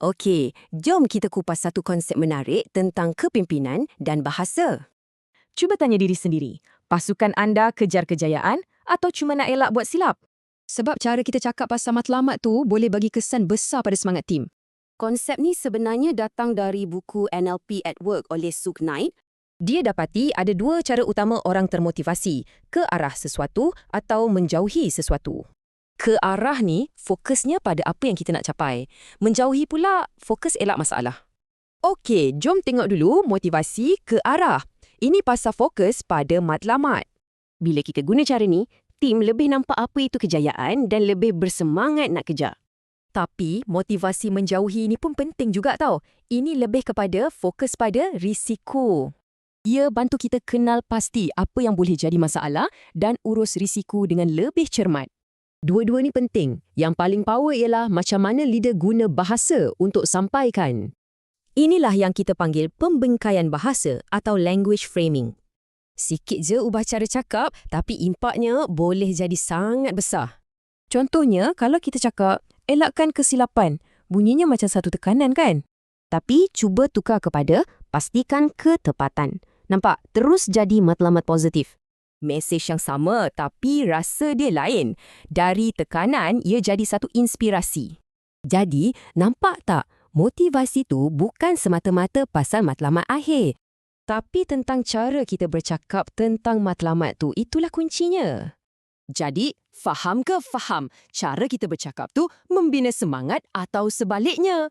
Okey, jom kita kupas satu konsep menarik tentang kepimpinan dan bahasa. Cuba tanya diri sendiri, pasukan anda kejar kejayaan atau cuma nak elak buat silap? Sebab cara kita cakap pasal matlamat tu boleh bagi kesan besar pada semangat tim. Konsep ni sebenarnya datang dari buku NLP at Work oleh Sue Knight. Dia dapati ada dua cara utama orang termotivasi, ke arah sesuatu atau menjauhi sesuatu. Ke arah ni, fokusnya pada apa yang kita nak capai. Menjauhi pula, fokus elak masalah. Okey, jom tengok dulu motivasi ke arah. Ini pasal fokus pada matlamat. Bila kita guna cara ni, tim lebih nampak apa itu kejayaan dan lebih bersemangat nak kejar. Tapi, motivasi menjauhi ini pun penting juga tau. Ini lebih kepada fokus pada risiko. Ia bantu kita kenal pasti apa yang boleh jadi masalah dan urus risiko dengan lebih cermat. Dua-dua ni penting. Yang paling power ialah macam mana leader guna bahasa untuk sampaikan. Inilah yang kita panggil pembengkaian bahasa atau language framing. Sikit je ubah cara cakap, tapi impaknya boleh jadi sangat besar. Contohnya, kalau kita cakap, elakkan kesilapan, bunyinya macam satu tekanan kan? Tapi cuba tukar kepada pastikan ketepatan. Nampak? Terus jadi matlamat positif. Mesej yang sama tapi rasa dia lain. Dari tekanan, ia jadi satu inspirasi. Jadi, nampak tak? Motivasi tu bukan semata-mata pasal matlamat akhir. Tapi tentang cara kita bercakap tentang matlamat tu, itulah kuncinya. Jadi, faham ke faham? Cara kita bercakap tu membina semangat atau sebaliknya?